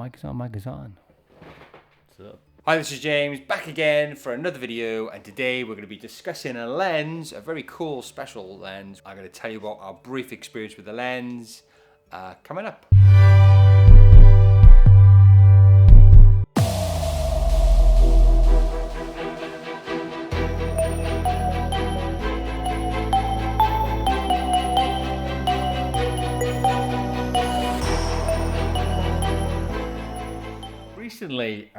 Mic is on. What's up? Hi, this is James, back again for another video, and today we're going to be discussing a lens, a very cool special lens. I'm going to tell you about our brief experience with the lens coming up. Recently,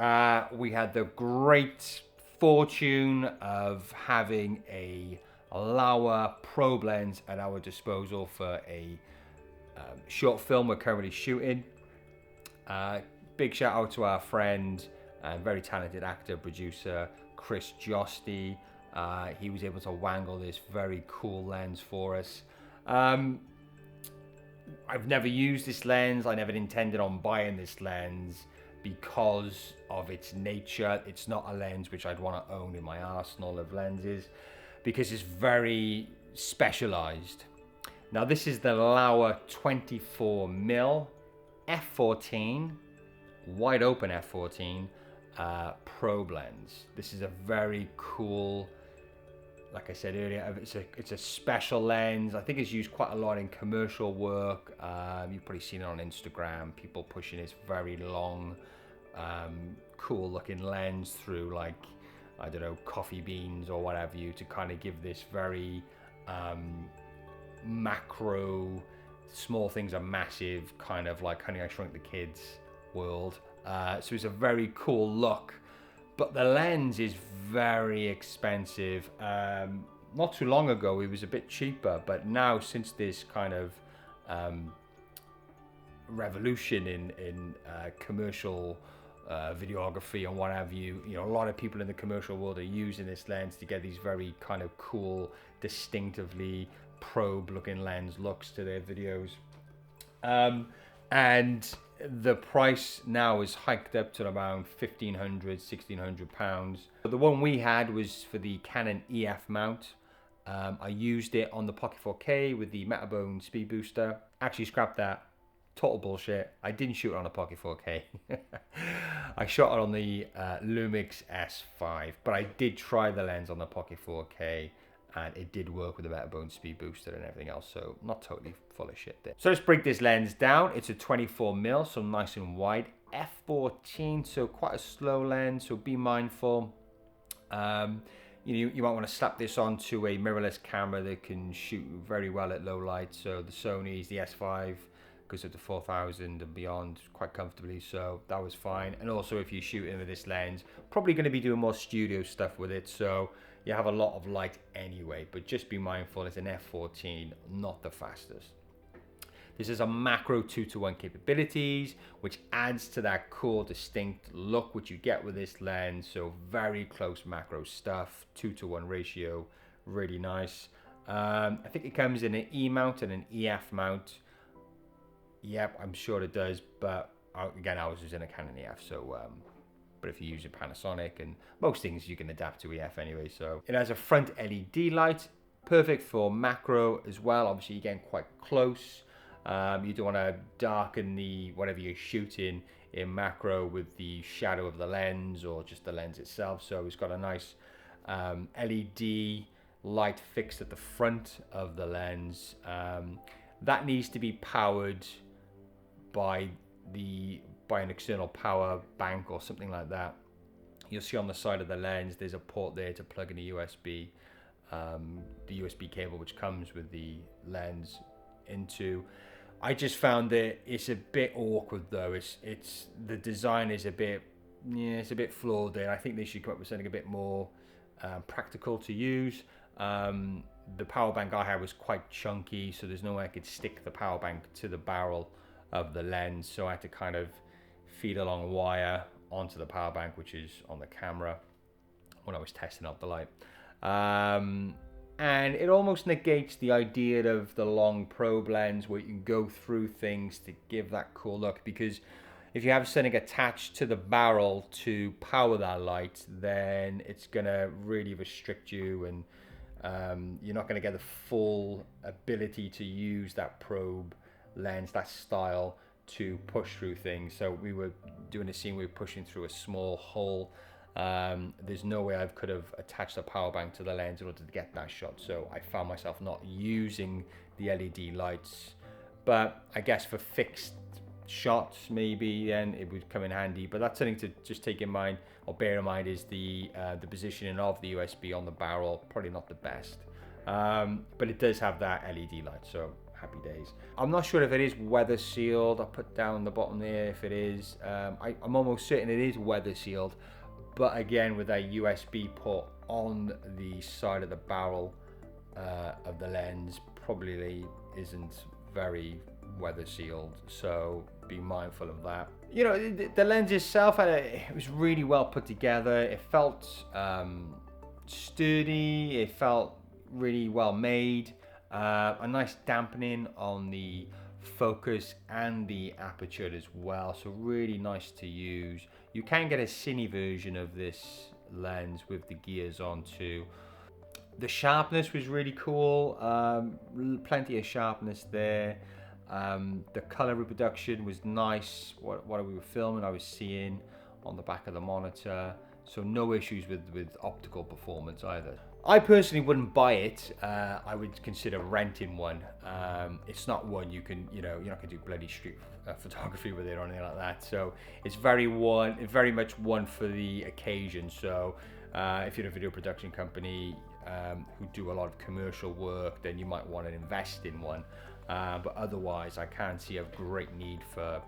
we had the great fortune of having a Laowa probe lens at our disposal for a short film we're currently shooting. Big shout out to our friend and very talented actor, producer, Chris Josty. He was able to wangle this very cool lens for us. I've never used this lens. I never intended on buying this lens because of its nature. It's not a lens which I'd want to own in my arsenal of lenses because it's very specialized. Now this is the Laowa 24mm F14, wide open F14 probe lens. This is a very cool, like I said earlier, it's a special lens. I think it's used quite a lot in commercial work. You've probably seen it on Instagram, people pushing this very long, cool looking lens through, like, I don't know, coffee beans or whatever you, to kind of give this very macro, small things are massive, kind of like Honey, I Shrunk the Kids world. So it's a very cool look. But the lens is very expensive. Not too long ago, it was a bit cheaper, but now since this kind of revolution in commercial videography and what have you, a lot of people in the commercial world are using this lens to get these very kind of cool, distinctively probe-looking lens looks to their videos. And the price now is hiked up to around £1,500–1,600. But the one we had was for the Canon EF mount. I used it on the Pocket 4K with the Metabone speed booster. Actually scrapped that. Total bullshit. I didn't shoot it on the Pocket 4K. I shot it on the Lumix S5, but I did try the lens on the Pocket 4K. And it did work with the Metabone speed booster and everything else, so not totally full of shit there. So let's break this lens down. It's a 24mm, so nice and wide. F14, so quite a slow lens, so be mindful. You might want to slap this onto a mirrorless camera that can shoot very well at low light. So the Sony's, the S5 goes up to 4,000 and beyond quite comfortably, so that was fine. And also if you're shooting with this lens, probably going to be doing more studio stuff with it, so you have a lot of light anyway, but just be mindful, it's an F14, not the fastest. This is a macro 2:1 capabilities, which adds to that cool, distinct look which you get with this lens. So very close macro stuff, 2:1 ratio, really nice. I think it comes in an E mount and an EF mount. Yep, I'm sure it does, but again, I was using a Canon EF, so but if you use a Panasonic, and most things you can adapt to EF anyway. So it has a front LED light, perfect for macro as well. Obviously you're getting quite close. You don't want to darken the whatever you're shooting in macro with the shadow of the lens or just the lens itself. So it's got a nice LED light fixed at the front of the lens. That needs to be powered by an external power bank or something like that. You'll see on the side of the lens there's a port there to plug in a USB, the USB cable which comes with the lens into. I just found that it's a bit awkward though. It's the design is a bit, it's a bit flawed there. I think they should come up with something a bit more practical to use. The power bank I had was quite chunky, so there's no way I could stick the power bank to the barrel of the lens, so I had to kind of feed a long wire onto the power bank, which is on the camera when I was testing out the light. And it almost negates the idea of the long probe lens where you can go through things to give that cool look, because if you have something attached to the barrel to power that light, then it's gonna really restrict you, and you're not gonna get the full ability to use that probe lens, that style, to push through things. So we were doing a scene where we were pushing through a small hole. There's no way I could have attached a power bank to the lens in order to get that shot. So I found myself not using the LED lights, but I guess for fixed shots maybe then it would come in handy. But that's something to just take in mind or bear in mind, is the positioning of the USB on the barrel, probably not the best. But it does have that LED light, so happy days. I'm not sure if it is weather sealed. I put down the bottom there if it is. I'm almost certain it is weather sealed, but again, with that USB port on the side of the barrel of the lens, probably isn't very weather sealed, so be mindful of that. You know, the lens itself, it was really well put together. It felt sturdy, it felt really well made. A nice dampening on the focus and the aperture as well, so really nice to use. You can get a cine version of this lens with the gears on too. The sharpness was really cool, plenty of sharpness there. The color reproduction was nice. What we were filming, I was seeing on the back of the monitor, so no issues with optical performance either. I personally wouldn't buy it. I would consider renting one. It's not one you can, you're not gonna do bloody street photography with it or anything like that. So it's very much one for the occasion. So if you're a video production company who do a lot of commercial work, then you might want to invest in one. But otherwise, I can't see a great need for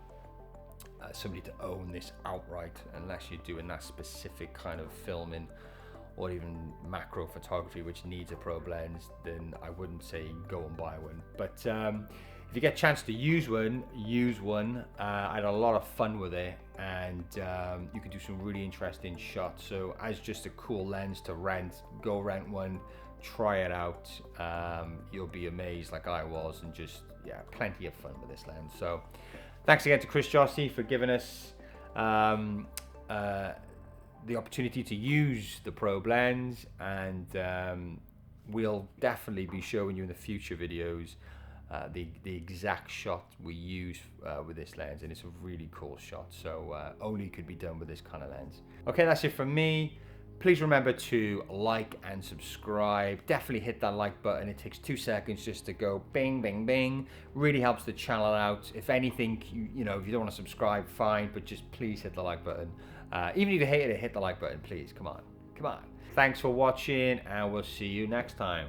somebody to own this outright, unless you're doing that specific kind of filming or even macro photography which needs a probe lens. Then I wouldn't say go and buy one. But if you get a chance to use one, use one. I had a lot of fun with it, and you could do some really interesting shots. So as just a cool lens to rent, go rent one, try it out. You'll be amazed like I was, and just, yeah, plenty of fun with this lens. So thanks again to Chris Jossi for giving us the opportunity to use the probe lens, and we'll definitely be showing you in the future videos the exact shot we use with this lens, and it's a really cool shot, so only could be done with this kind of lens. Okay, that's it from me. Please remember to like and subscribe. Definitely hit that like button. It takes 2 seconds just to go bing, bing, bing. Really helps the channel out. If anything, if you don't want to subscribe, fine, but just please hit the like button. Even if you hate it, hit the like button, please. Come on. Thanks for watching, and we'll see you next time.